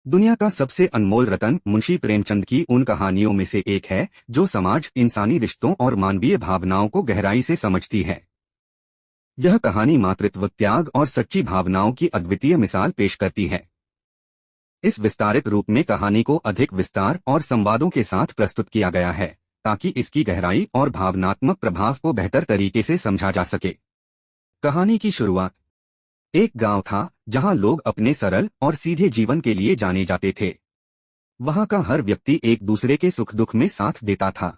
दुनिया का सबसे अनमोल रतन मुंशी प्रेमचंद की उन कहानियों में से एक है जो समाज, इंसानी रिश्तों और मानवीय भावनाओं को गहराई से समझती है। यह कहानी मातृत्व, त्याग और सच्ची भावनाओं की अद्वितीय मिसाल पेश करती है। इस विस्तारित रूप में कहानी को अधिक विस्तार और संवादों के साथ प्रस्तुत किया गया है ताकि इसकी गहराई और भावनात्मक प्रभाव को बेहतर तरीके से समझा जा सके। कहानी की शुरुआत। एक गांव था जहां लोग अपने सरल और सीधे जीवन के लिए जाने जाते थे। वहां का हर व्यक्ति एक दूसरे के सुख दुख में साथ देता था।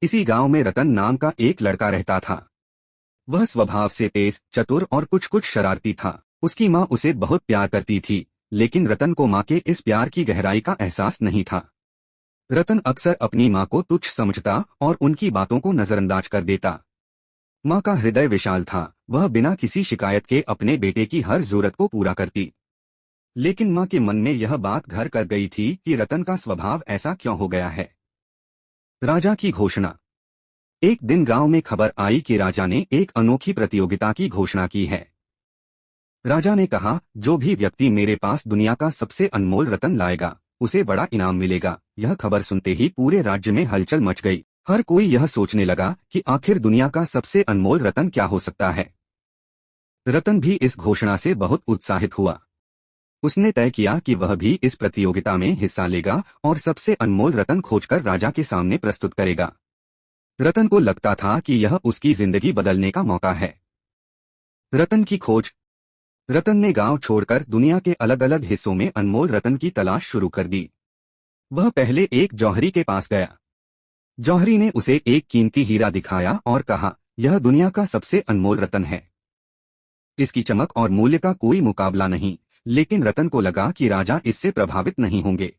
इसी गांव में रतन नाम का एक लड़का रहता था। वह स्वभाव से तेज, चतुर और कुछ कुछ शरारती था। उसकी माँ उसे बहुत प्यार करती थी, लेकिन रतन को माँ के इस प्यार की गहराई का एहसास नहीं था। रतन अक्सर अपनी माँ को तुच्छ समझता और उनकी बातों को नजरअंदाज कर देता। माँ का हृदय विशाल था, वह बिना किसी शिकायत के अपने बेटे की हर जरूरत को पूरा करती। लेकिन माँ के मन में यह बात घर कर गई थी कि रतन का स्वभाव ऐसा क्यों हो गया है। राजा की घोषणा। एक दिन गांव में खबर आई कि राजा ने एक अनोखी प्रतियोगिता की घोषणा की है। राजा ने कहा, जो भी व्यक्ति मेरे पास दुनिया का सबसे अनमोल रतन लाएगा, उसे बड़ा इनाम मिलेगा। यह खबर सुनते ही पूरे राज्य में हलचल मच गई। हर कोई यह सोचने लगा कि आखिर दुनिया का सबसे अनमोल रतन क्या हो सकता है। रतन भी इस घोषणा से बहुत उत्साहित हुआ। उसने तय किया कि वह भी इस प्रतियोगिता में हिस्सा लेगा और सबसे अनमोल रतन खोजकर राजा के सामने प्रस्तुत करेगा। रतन को लगता था कि यह उसकी जिंदगी बदलने का मौका है। रतन की खोज। रतन ने गांव छोड़कर दुनिया के अलग अलग हिस्सों में अनमोल रतन की तलाश शुरू कर दी। वह पहले एक जौहरी के पास गया। जौहरी ने उसे एक कीमती हीरा दिखाया और कहा, यह दुनिया का सबसे अनमोल रतन है। इसकी चमक और मूल्य का कोई मुकाबला नहीं। लेकिन रतन को लगा कि राजा इससे प्रभावित नहीं होंगे।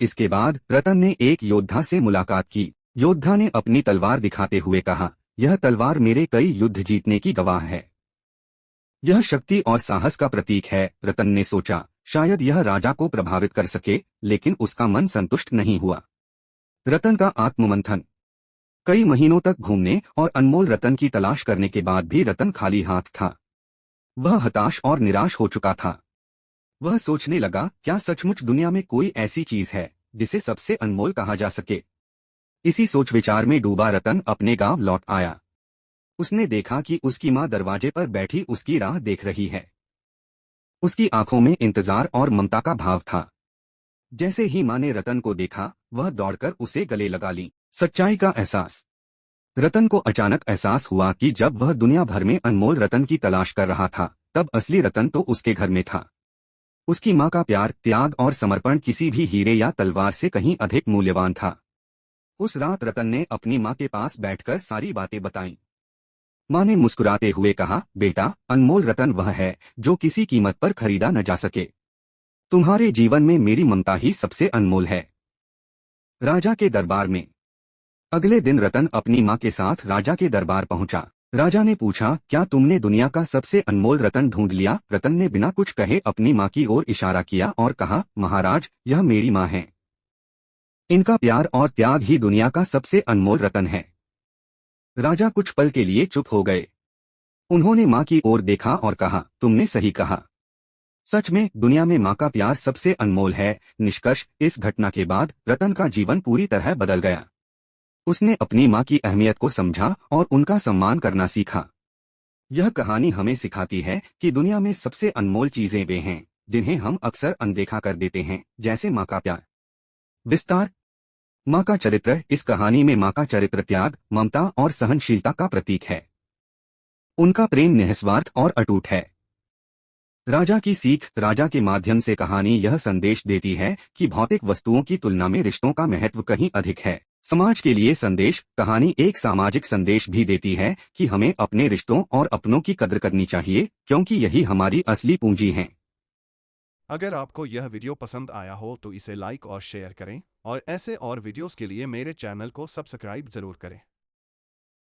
इसके बाद रतन ने एक योद्धा से मुलाकात की। योद्धा ने अपनी तलवार दिखाते हुए कहा, यह तलवार मेरे कई युद्ध जीतने की गवाह है। यह शक्ति और साहस का प्रतीक है। रतन ने सोचा, शायद यह राजा को प्रभावित कर सके, लेकिन उसका मन संतुष्ट नहीं हुआ। रतन का आत्ममंथन। कई महीनों तक घूमने और अनमोल रतन की तलाश करने के बाद भी रतन खाली हाथ था। वह हताश और निराश हो चुका था। वह सोचने लगा, क्या सचमुच दुनिया में कोई ऐसी चीज है जिसे सबसे अनमोल कहा जा सके। इसी सोच विचार में डूबा रतन अपने गांव लौट आया। उसने देखा कि उसकी माँ दरवाजे पर बैठी उसकी राह देख रही है। उसकी आंखों में इंतजार और ममता का भाव था। जैसे ही माँ ने रतन को देखा, वह दौड़कर उसे गले लगा ली। सच्चाई का एहसास। रतन को अचानक एहसास हुआ कि जब वह दुनिया भर में अनमोल रतन की तलाश कर रहा था, तब असली रतन तो उसके घर में था। उसकी माँ का प्यार, त्याग और समर्पण किसी भी हीरे या तलवार से कहीं अधिक मूल्यवान था। उस रात रतन ने अपनी माँ के पास बैठकर सारी बातें बताईं। माँ ने मुस्कुराते हुए कहा, बेटा, अनमोल रतन वह है जो किसी कीमत पर खरीदा न जा सके। तुम्हारे जीवन में मेरी ममता ही सबसे अनमोल है। राजा के दरबार में। अगले दिन रतन अपनी माँ के साथ राजा के दरबार पहुंचा। राजा ने पूछा, क्या तुमने दुनिया का सबसे अनमोल रतन ढूंढ लिया। रतन ने बिना कुछ कहे अपनी माँ की ओर इशारा किया और कहा, महाराज, यह मेरी माँ है। इनका प्यार और त्याग ही दुनिया का सबसे अनमोल रतन है। राजा कुछ पल के लिए चुप हो गए। उन्होंने माँ की ओर देखा और कहा, तुमने सही कहा। सच में दुनिया में माँ का प्यार सबसे अनमोल है। निष्कर्ष, इस घटना के बाद रतन का जीवन पूरी तरह बदल गया। उसने अपनी माँ की अहमियत को समझा और उनका सम्मान करना सीखा। यह कहानी हमें सिखाती है कि दुनिया में सबसे अनमोल चीजें वे हैं जिन्हें हम अक्सर अनदेखा कर देते हैं, जैसे माँ का प्यार। विस्तार। माँ का चरित्र। इस कहानी में माँ का चरित्र त्याग, ममता और सहनशीलता का प्रतीक है। उनका प्रेम निस्वार्थ और अटूट है। राजा की सीख। राजा के माध्यम से कहानी यह संदेश देती है कि भौतिक वस्तुओं की तुलना में रिश्तों का महत्व कहीं अधिक है। समाज के लिए संदेश। कहानी एक सामाजिक संदेश भी देती है कि हमें अपने रिश्तों और अपनों की कद्र करनी चाहिए, क्योंकि यही हमारी असली पूंजी है। अगर आपको यह वीडियो पसंद आया हो तो इसे लाइक और शेयर करें और ऐसे और वीडियोस के लिए मेरे चैनल को सब्सक्राइब जरूर करें।